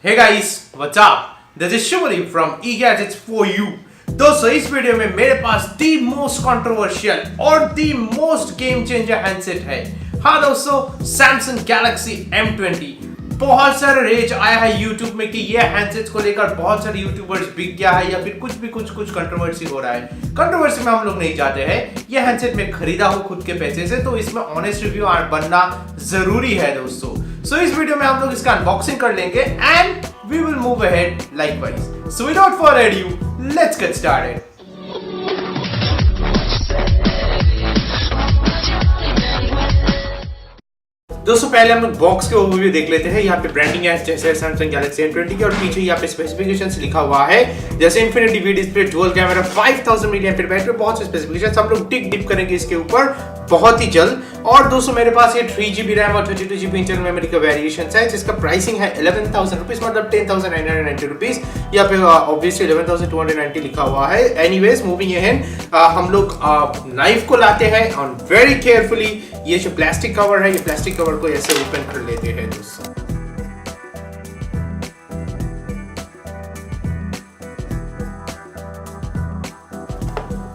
Hey guys, what's up? This is Shivali from eGadgets for you. दोस्तों इस video में मेरे पास दी मोस्ट कंट्रोवर्शियल और the most game changer handset है। हाँ दोस्तों, Samsung Galaxy M20। बहुत सारे रेज आया है YouTube में कि ये हैंडसेट्स को लेकर बहुत सारे यूट्यूबर्स बिक गया है या फिर कुछ कंट्रोवर्सी हो रहा है। कंट्रोवर्सी में हम लोग नहीं जाते हैं। ये हैंडसेट में खरीदा हो खुद के पैसे से, तो इसमें ऑनेस्ट रिव्यू बनना जरूरी है दोस्तों। सो इस वीडियो में हम लोग इसका अनबॉक्सिंग कर लेंगे and we will move ahead likewise. So without further ado, let's get started. दोस्तों पहले हम लोग बॉक्स के ओवरव्यू देख लेते हैं। यहाँ पे ब्रांडिंग है जैसे Samsung Galaxy M20 की, और पीछे यहाँ पे स्पेसिफिकेशंस लिखा हुआ है जैसे infinity V display, dual camera, 5000 mAh battery, बहुत से स्पेसिफिकेशंस हम लोग डिप करेंगे इसके ऊपर बहुत ही जल्द। और दोस्तों मेरे पास ये 3GB रैम और 32GB इंटरनल मेमोरी का वेरिएशन है जिसका प्राइसिंग है 11,000 रुपीज, मतलब 10,990 रुपीज। यहाँ पे ऑब्वियसली 11,290 लिखा हुआ है। एनीवेज मूविंग अहेड, हम लोग नाइफ को लाते हैं और वेरी केयरफुली ये जो प्लास्टिक कवर है, ये प्लास्टिक कवर को ऐसे ओपन कर लेते हैं दोस्तों।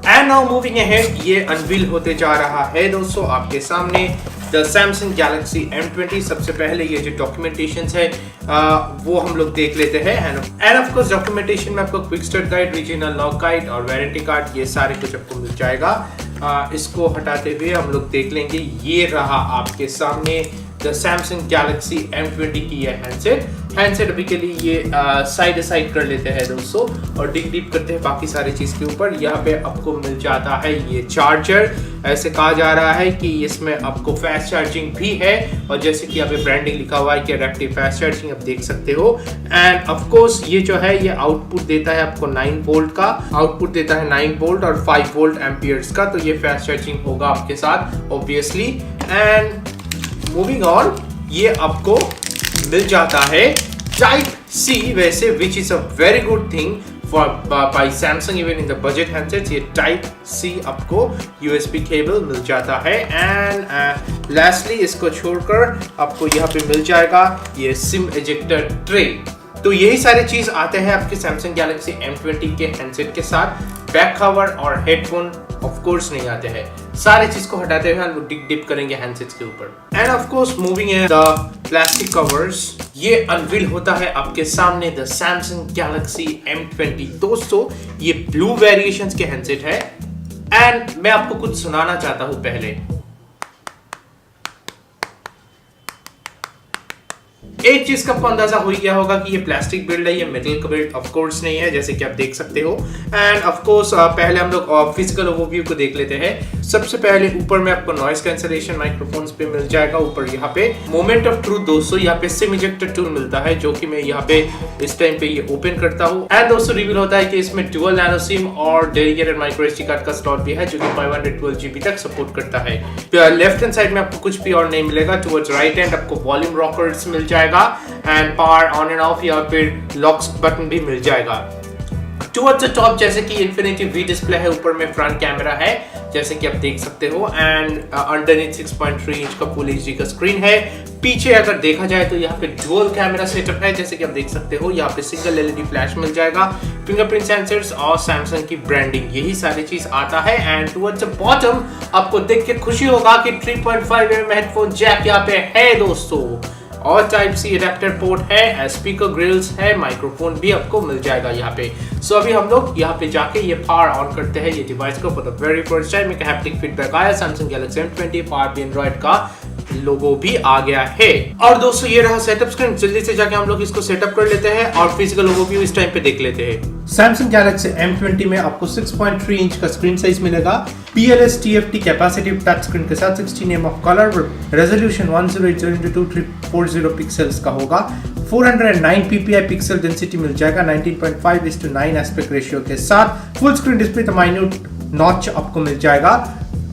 एंड नाउ मूविंग अहेड, ये अनवील होते जा रहा है दोस्तों आपके सामने द Samsung Galaxy M20। सबसे पहले ये जो डॉक्यूमेंटेशन है वो हम लोग देख लेते हैं। एंड ऑफ कोर्स डॉक्यूमेंटेशन में आपको quick start guide, regional lock guide और वारंटी कार्ड, ये सारे कुछ आपको मिल जाएगा। इसको हटाते हुए हम लोग देख लेंगे, ये रहा आपके सामने द Samsung Galaxy M20 की ये हैंडसेट अभी के लिए ये साइड कर लेते हैं दोस्तों और डिप करते हैं बाकी सारी चीज़ के ऊपर। यहाँ पे आपको मिल जाता है ये चार्जर। ऐसे कहा जा रहा है कि इसमें आपको फास्ट चार्जिंग भी है, और जैसे कि यहाँ पे ब्रांडिंग लिखा हुआ है कि रैपिड फास्ट चार्जिंग आप देख सकते हो। एंड ऑफ कोर्स ये जो है ये आउटपुट देता है आपको 9 वोल्ट का, आउटपुट देता है 9 वोल्ट और 5 वोल्ट एम्पियर्स का, तो ये फास्ट चार्जिंग होगा आपके साथ ऑब्वियसली। एंड मूविंग ऑन, ये आपको मिल जाता है टाइप सी वैसे, which is a very good thing for by Samsung even in the budget handsets. ये टाइप सी आपको यूएसबी केबल मिल जाता है। एंड लास्टली इसको छोड़कर आपको यहाँ पे मिल जाएगा ये सिम एजेक्टर ट्रे। तो यही सारे चीज आते हैं आपके Samsung Galaxy M20 के हैंडसेट के साथ। बैक कवर और हेडफोन ऑफ कोर्स नहीं आते हैं। सारे चीज को हटाते हुए हम डिप करेंगे हैंडसेट्स के ऊपर। एंड ऑफ कोर्स मूविंग है द प्लास्टिक कवर्स, ये अनवील होता है आपके सामने द Samsung Galaxy M20। दोस्तों ये ब्लू वेरिएशंस के हैंडसेट है एंड मैं आपको कुछ सुनाना चाहता हूं पहले। एक चीज का आपको अंदाजा हो गया होगा कि ये प्लास्टिक बिल्ड है, ये मेटल का बिल्ड ऑफ कोर्स नहीं है, जैसे कि आप देख सकते हो। एंड ऑफ कोर्स पहले हम लोग फिजिकल ओवरव्यू को देख लेते हैं। सबसे पहले ऊपर में आपको नॉइस कैंसलेशन माइक्रोफोन्स पे मिल जाएगा। ऊपर यहाँ पे मोमेंट ऑफ ट्रूथ दोस्तों, यहाँ पे सिम इजेक्टर टूल मिलता है जो कि मैं यहाँ पे इस टाइम पे ये ओपन करता हूँ। एंड दोस्तों रिवील होता है कि इसमें डुअल नैनो सिम और डेडिकेटेड माइक्रो एसडी कार्ड का स्लॉट भी है जो कि 512GB तक सपोर्ट करता है। लेफ्ट हैंड साइड में आपको कुछ भी और नहीं मिलेगा। टुवर्ड्स राइट हैंड आपको वॉल्यूम रॉकर्स मिल जाएगा and power on end of या फिर लॉक्स बटन भी मिल जाएगा। टुवर्ड्स द टॉप जैसे कि इन्फिनिटी वी डिस्प्ले है, ऊपर में फ्रंट कैमरा है जैसे कि आप देख सकते हो। एंड अंडरनीथ 6.3 इंच का फुल एचडी का स्क्रीन है। पीछे अगर देखा जाए तो यहाँ पे डुअल कैमरा सेटअप है जैसे कि आप देख सकते हो। यहाँ पे सिंगल एलईडी फ्लैश मिल जाएगा, फिंगरप्रिंट सेंसर्स और सैमसंग की ब्रांडिंग, यही सारी चीज आता है। एंड टुवर्ड्स द बॉटम आपको देख के खुशी होगा कि 3.5mm हेडफोन जैक यहाँ पे है दोस्तों, और टाइप सी एडेप्टर पोर्ट है, स्पीकर ग्रिल्स है, माइक्रोफोन भी आपको मिल जाएगा यहाँ पे। सो अभी हम लोग यहाँ पे जाके ये पावर ऑन करते हैं ये डिवाइस को for the very first time. एक हैप्टिक फीडबैक आया, Samsung Galaxy M20 पावर भी एंड्रॉइड का लोगो भी आ गया है। और दोस्तों ये रहा सेटअप स्क्रीन, जल्दी से जाके हम लोग इसको सेटअप कर लेते हैं और फिजिकल ओवरव्यू इस टाइम पे देख लेते हैं। Samsung Galaxy M20 में आपको 6.3 इंच का स्क्रीन साइज मिलेगा, PLS TFT capacitive touch screen के साथ 16 of colour, resolution 1080x2340 pixels का होगा, 409 ppi पिक्सल डेंसिटी मिल जाएगा, 19.5:9 एस्पेक्ट रेशियो के साथ, full screen display minute notch आपको मिल जाएगा,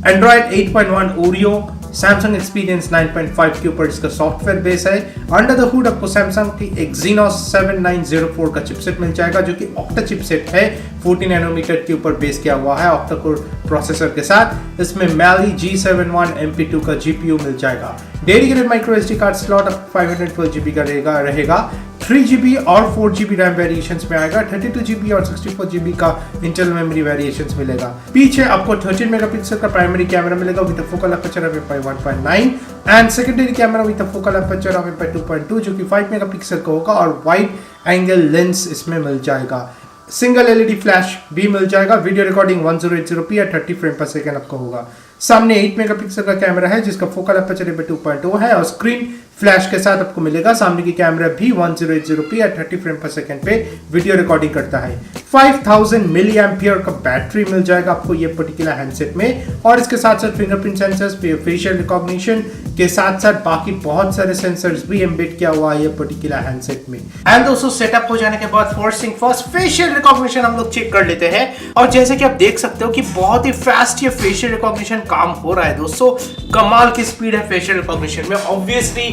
एंड्रॉइड 8.1 ओरियो, सैमसंग एक्सपीरियंस 9.5 के ऊपर इसका सॉफ्टवेयर बेस है। अंडर द हुड आपको सैमसंग की Exynos 7904 का चिपसेट मिल जाएगा जो कि ऑक्टा चिपसेट है, 14 नैनोमीटर के ऊपर बेस किया हुआ है ऑक्टा कोर प्रोसेसर के साथ। इसमें Mali G71 MP2 का GPU मिल जाएगा। Dedicated micro SD card slot 512GB का रहेगा। 3GB और 4GB रैम वेरिएशंस में आएगा, 32GB और 64GB का इंटरनल मेमोरी वेरिएशंस मिलेगा। पीछे आपको 13 मेगापिक्सल का प्राइमरी कैमरा मिलेगा with focal aperture of 1.9 and secondary camera with focal aperture of 2.2 जो कि 5 मेगापिक्सल का होगा और वाइड एंगल लेंस इसमें मिल जाएगा। सिंगल एलईडी फ्लैश भी मिल जाएगा। वीडियो रिकॉर्डिंग 1080p या 30 फ्रेम पर सेकंड आपको होगा। सामने 8 मेगापिक्सल का कैमरा है जिसका फोकल अपर्चर 2.2 है और स्क्रीन फ्लैश के साथ आपको मिलेगा। सामने की कैमरा भी 1080p या 30 फ्रेम पर सेकंड पे वीडियो रिकॉर्डिंग करता है। 5000 मिली एम्पियर का बैटरी मिल जाएगा आपको ये पर्टिकुलर हैंडसेट में और इसके साथ साथ फिंगरप्रिंट सेंसर्स, फेशियल रिकॉग्निशन के साथ साथ बाकी बहुत सारे सेंसर्स भी एम्बेड किया हुआ है ये पर्टिकुलर हैंडसेट में। एंड दोस्तों सेटअप हो जाने के बाद first thing first facial recognition हम लोग चेक कर लेते हैं और जैसे कि आप देख सकते हो कि बहुत ही फास्ट ये फेशियल रिकॉग्निशन काम हो रहा है दोस्तों। कमाल की स्पीड है फेशियल रिकॉग्निशन में। ऑब्वियसली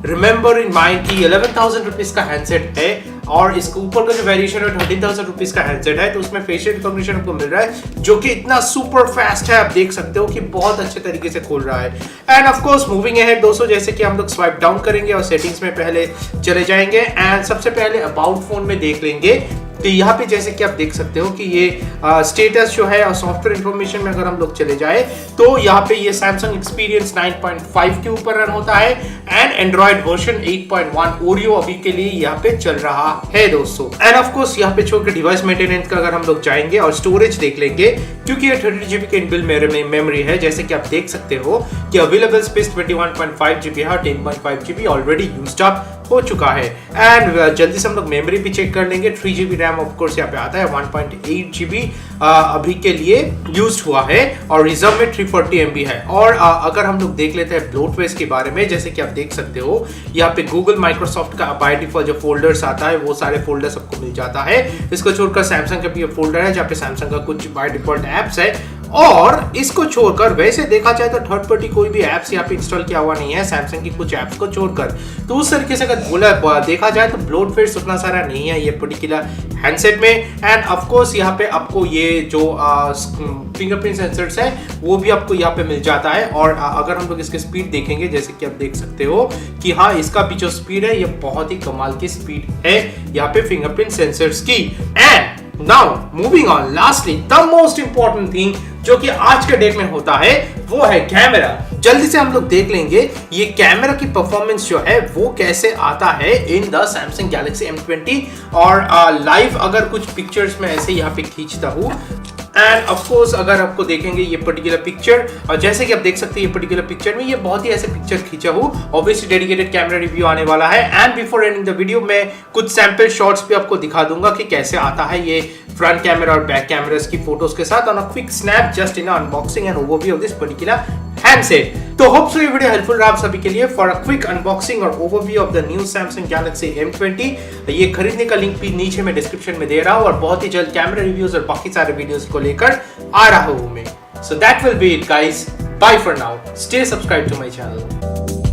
रिमेंबर इन माइंड की 11,000 रुपीज का हैंडसेट है और इसके ऊपर का जो वेरिएशन है 13,000 रुपीज का हैंडसेट है, तो उसमें फेशियल रिकॉग्निशन आपको मिल रहा है जो कि इतना सुपर फास्ट है। आप देख सकते हो कि बहुत अच्छे तरीके से खोल रहा है। End of course moving ahead दोस्तों, जैसे कि हम लोग स्वाइप डाउन करेंगे और सेटिंग्स में पहले चले जाएंगे एंड सबसे पहले अबाउट फोन में देख लेंगे। तो यहाँ पे जैसे कि आप देख सकते हो कि ये स्टेटस जो है और सॉफ्टवेयर इंफॉर्मेशन में अगर हम लोग चले जाए तो यहाँ पे ये सैमसंग एक्सपीरियंस 9.5 के ऊपर रन होता है एंड एंड्रॉइड वर्जन 8.1 ओरियो अभी के लिए यहाँ पे चल रहा है दोस्तों। एंड ऑफ कोर्स यहाँ पे छोड़ के डिवाइस मेंटेनेंस का अगर हम लोग जाएंगे और स्टोरेज देख लेंगे क्योंकि ये 30GB के इनबिल्ट मेमोरी है। जैसे कि आप देख सकते हो कि अवेलेबल स्पेस 21.5GB है और 10.5GB ऑलरेडी यूज्ड अप हो चुका है। एंड जल्दी से हम लोग मेमोरी भी चेक कर लेंगे। 3GB रैम ऑफ कोर्स यहाँ पे आता है, 1.8GB अभी के लिए यूज्ड हुआ है और रिजर्व में 340MB है। और अगर हम लोग देख लेते हैं ब्लोटवेयर के बारे में, जैसे कि आप देख सकते हो यहाँ पे गूगल माइक्रोसॉफ्ट का बाय डिफॉल्ट जो फोल्डर्स आता है वो सारे फोल्डर्स आपको मिल जाता है। इसको छोड़कर सैमसंग का भी फोल्डर है जहाँ पे सैमसंग का कुछ बाय डिफॉल्ट एप्स है और इसको छोड़कर वैसे देखा जाए तो थर्ड पार्टी कोई भी एप्स यहाँ पे इंस्टॉल किया हुआ नहीं है सैमसंग की कुछ एप्स को छोड़कर। तो उस तरीके से अगर देखा जाए तो ब्लोटवेयर उतना सारा नहीं है ये पर्टिकुलर हैंडसेट में। एंड ऑफ कोर्स यहाँ पे आपको ये जो फिंगरप्रिंट सेंसर्स है वो भी आपको यहाँ पे मिल जाता है। और अगर हम लोग इसकी स्पीड देखेंगे जैसे कि आप देख सकते हो कि हाँ इसका भी जो स्पीड है ये बहुत ही कमाल की स्पीड है यहाँ पे फिंगरप्रिंट सेंसर्स की। And now moving on, lastly the most important thing जो कि आज के डेट में होता है वो है कैमरा। जल्दी से हम लोग देख लेंगे ये कैमरा की परफॉर्मेंस जो है वो कैसे आता है in the Samsung Galaxy M20 और लाइव अगर कुछ पिक्चर्स में ऐसे यहाँ पे खींचता हूँ। एंड ऑफ कोर्स अगर आपको देखेंगे ये पर्टिकुलर पिक्चर और जैसे कि आप देख सकते हैं ये पर्टिकुलर पिक्चर में ये बहुत ही ऐसे पिक्चर खींचा हूँ। ऑब्वियसली डेडिकेटेड कैमरा रिव्यू आने वाला है and before ending the video मैं कुछ सैंपल शॉट्स भी आपको दिखा दूंगा कि कैसे आता है ये फ्रंट कैमरा और बैक कैमरास की फोटोज के साथ on a quick snap just in unboxing and overview of this particular handset. तो होप सो ये वीडियो हेल्पफुल रहा आप सभी के लिए फॉर अ क्विक अनबॉक्सिंग और overview of the new Samsung Galaxy M20। ये खरीदने का लिंक भी नीचे मैं डिस्क्रिप्शन में दे रहा हूँ और बहुत ही जल्द कैमरा रिव्यूज और बाकी सारे वीडियोस को लेकर आ रहा हूँ मैं। So that will be it guys, bye for now, stay subscribe to my channel.